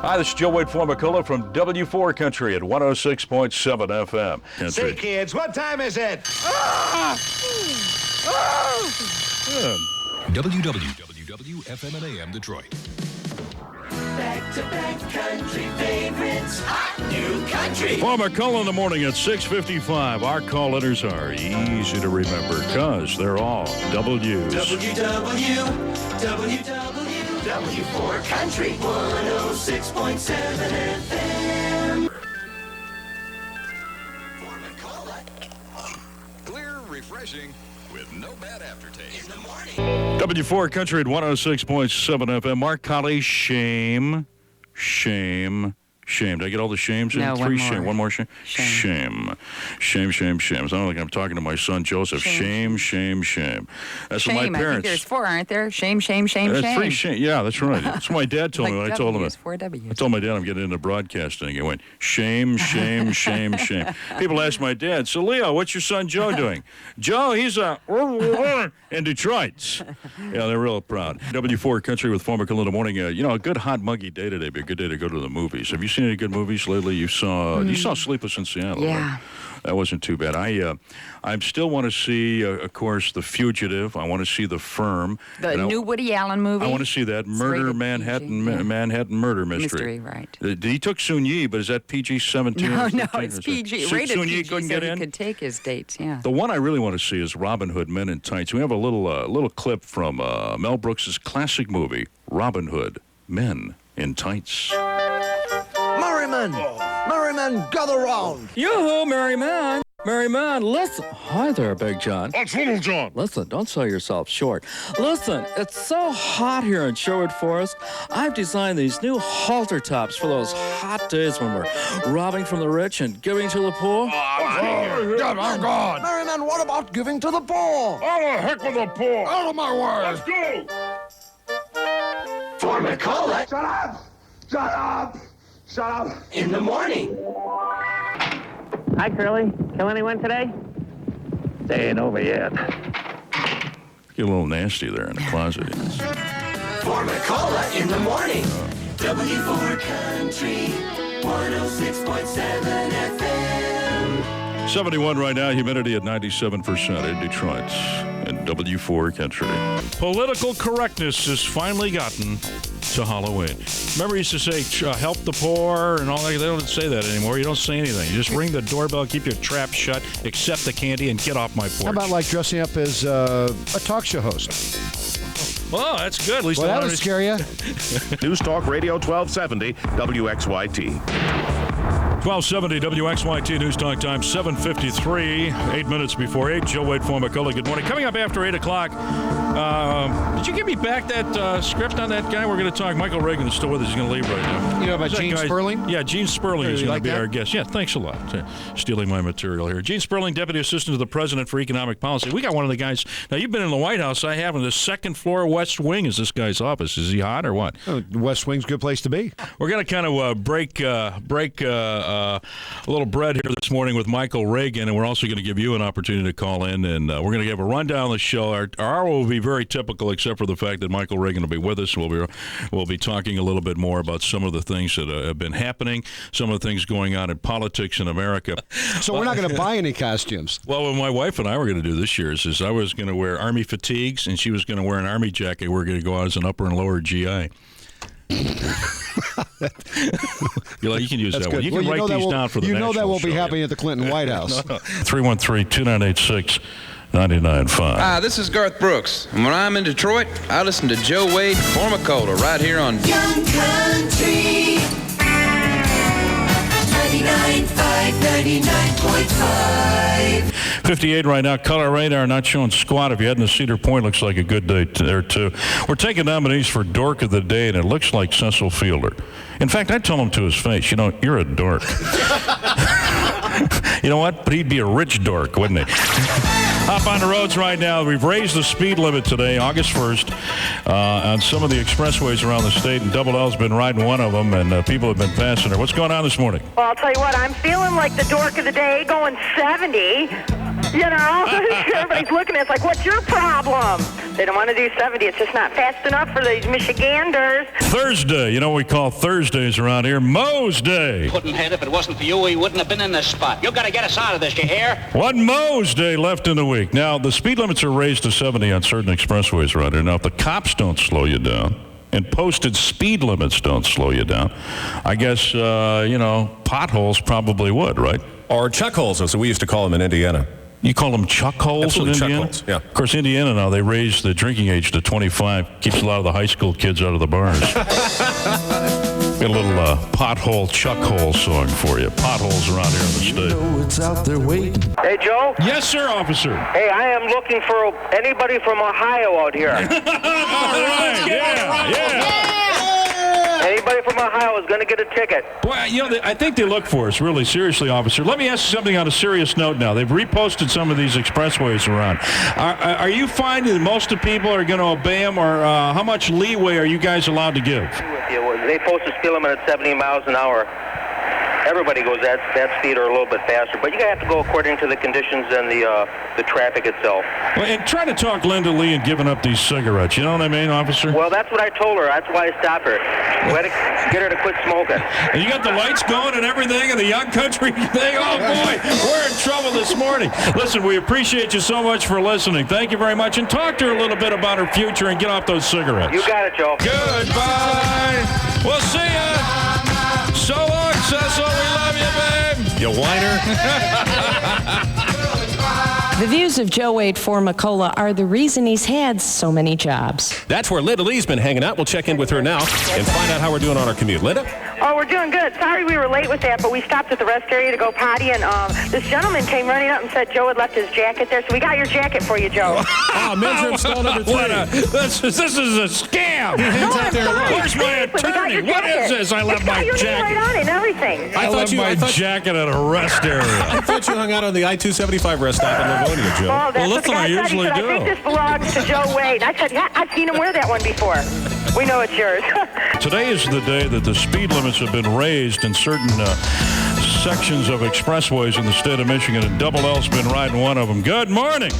Hi, this is Joe Wade Formicola from W4 Country at 106.7 FM. Country. Say, kids, what time is it? WWWFM and AM Detroit. Back-to-back country favorites, hot new country. Formicola in the morning at 6:55. Our call letters are easy to remember because they're all W's. W4 Country, 106.7 FM. Formicola. Clear, refreshing, with no bad aftertaste. In the morning. W4 Country at 106.7 FM. Mark Colley, shame. Did I get all the shames in? No, Three one more. shame. One more shame? Shame. Shame. It's not like I'm talking to my son Joseph. Shame. That's what my Shame. I think parents. there's 4, aren't there? Shame. Three shame. Yeah, that's right. That's what my dad told me when I told him. 4 W's. I told my dad I'm getting into broadcasting. He went, shame. People ask my dad, so Leo, what's your son Joe doing? Joe, he's in Detroit. Yeah, they're real proud. W4 Country with Formicola in the morning. A good hot muggy day today. Be a good day to go to the movies. Have you seen any good movies lately? You saw Sleepless in Seattle. Yeah. Right? That wasn't too bad. I still want to see, of course, The Fugitive. I want to see The Firm. The new Woody Allen movie. I want to see that rated Manhattan PG, yeah. Manhattan Murder Mystery, right. He took Soon Yi, but is that PG-17? No, it's PG. Rated Soon Yi PG, couldn't so get he in? could take his dates, yeah. The one I really want to see is Robin Hood Men in Tights. We have a little clip from Mel Brooks' classic movie, Robin Hood Men in Tights. Merryman, gather round. Yoo-hoo, Merry Man, listen. Hi there, Big John. That's Little John. Listen, don't sell yourself short. Listen, it's so hot here in Sherwood Forest. I've designed these new halter tops for those hot days when we're robbing from the rich and giving to the poor. I'm gone. Merryman, what about giving to the poor? Oh, the heck with the poor. Out of my way. Let's go. Formicola. Shut up. In the morning. Hi, Curly. Kill anyone today? They ain't over yet. Get a little nasty there in the closet. Formicola in the morning. W4 Country, 106.7 FM. 71 right now, humidity at 97% in Detroit and W4 Country. Political correctness has finally gotten to Halloween. Remember, you used to say, help the poor and all that. They don't say that anymore. You don't say anything. You just ring the doorbell, keep your trap shut, accept the candy, and get off my porch. How about like dressing up as a talk show host? Well, that's good. At least Well, that would scare you. News Talk Radio 1270 WXYT. 1270 WXYT News Talk Time, 7:53, 8 minutes before 8. Joe Wade Formicola, good morning. Coming up after 8 o'clock, did you give me back that script on that guy? We're going to talk. Michael Reagan is still with us. He's going to leave right now. You know about Gene Sperling? Yeah, Gene Sperling is You going to like be that? our guest. Yeah, thanks a lot. Stealing my material here. Gene Sperling, Deputy Assistant to the President for Economic Policy. We got one of the guys. Now, you've been in the White House. I haven't. The second floor West Wing is this guy's office. Is he hot or what? West Wing's a good place to be. We're going to kind of break a little bread here this morning with Michael Reagan, and we're also going to give you an opportunity to call in, and we're going to give a rundown of the show. Our hour will be very typical, except for the fact that Michael Reagan will be with us. We'll be talking a little bit more about some of the things that have been happening, some of the things going on in politics in America. So we're not going to buy any costumes. Well, what my wife and I were going to do this year is I was going to wear Army fatigues, and she was going to wear an Army jacket. We're going to go out as an upper and lower GI. You can use That's that good. one. You can write these down for the You know that national will be show, happening at the Clinton White House. 313-2986-99.5. Hi, this is Garth Brooks, and when I'm in Detroit, I listen to Joe Wade Formicola right here on Young Country, 99.5, 99.5. 58 right now. Color radar not showing squat. If you head into Cedar Point, looks like a good day there, too. We're taking nominees for Dork of the Day, and it looks like Cecil Fielder. In fact, I tell him to his face, you're a dork. You know what? But he'd be a rich dork, wouldn't he? Hop on the roads right now. We've raised the speed limit today, August 1st, on some of the expressways around the state, and Double L's been riding one of them, and people have been passing her. What's going on this morning? Well, I'll tell you what, I'm feeling like the dork of the day, going 70. You know, everybody's looking at us like, what's your problem? They don't want to do 70. It's just not fast enough for these Michiganders. Thursday. You know what we call Thursdays around here? Moe's Day. Couldn't hit if it wasn't for you. He wouldn't have been in this spot. You got to get us out of this, you hear? One Moe's Day left in the week. Now, the speed limits are raised to 70 on certain expressways around here. Now, if the cops don't slow you down and posted speed limits don't slow you down, I guess, potholes probably would, right? Or chuck holes, as we used to call them in Indiana. You call them chuck holes Absolutely, in Indiana? chuck holes, yeah. Of course, Indiana now, they raised the drinking age to 25. Keeps a lot of the high school kids out of the bars. Got a little pothole, chuck hole song for you. Potholes around here in the state. It's out there waiting. Hey, Joe? Yes, sir, officer. Hey, I am looking for anybody from Ohio out here. All right, yeah. Anybody from Ohio is going to get a ticket. Boy, I think they look for us, really, seriously, officer. Let me ask you something on a serious note now. They've reposted some of these expressways around. Are you finding that most of the people are going to obey them, or how much leeway are you guys allowed to give? They posted speed limit at 70 miles an hour. Everybody goes that speed or a little bit faster, but you have to go according to the conditions and the traffic itself. Well, and try to talk Linda Lee and giving up these cigarettes. You know what I mean, officer? Well, that's what I told her. That's why I stopped her. We had to get her to quit smoking. And you got the lights going and everything and the young country thing. Oh, boy, we're in trouble this morning. Listen, we appreciate you so much for listening. Thank you very much. And talk to her a little bit about her future and get off those cigarettes. You got it, Joe. Goodbye. We'll see ya. So long, Cecil. We love you, babe. You whiner. The views of Joe Wade Formicola are the reason he's had so many jobs. That's where Linda Lee's been hanging out. We'll check in with her now and find out how we're doing on our commute. Linda? Oh, we're doing good. Sorry we were late with that, but we stopped at the rest area to go potty, and this gentleman came running up and said Joe had left his jacket there, so we got your jacket for you, Joe. Men's room stall number 3. This is a scam. Where's my attorney? What is this? I left my jacket. jacket. Right on and everything. I left my jacket at a rest area. I thought you hung out on the I-275 rest stop in Livonia, Joe. Oh, that's listen, I usually said, do. I think this belongs to Joe Wade. I said, yeah, I've seen him wear that one before. We know it's yours. Today is the day that the speed limits have been raised in certain sections of expressways in the state of Michigan, and Double L's been riding one of them. Good morning.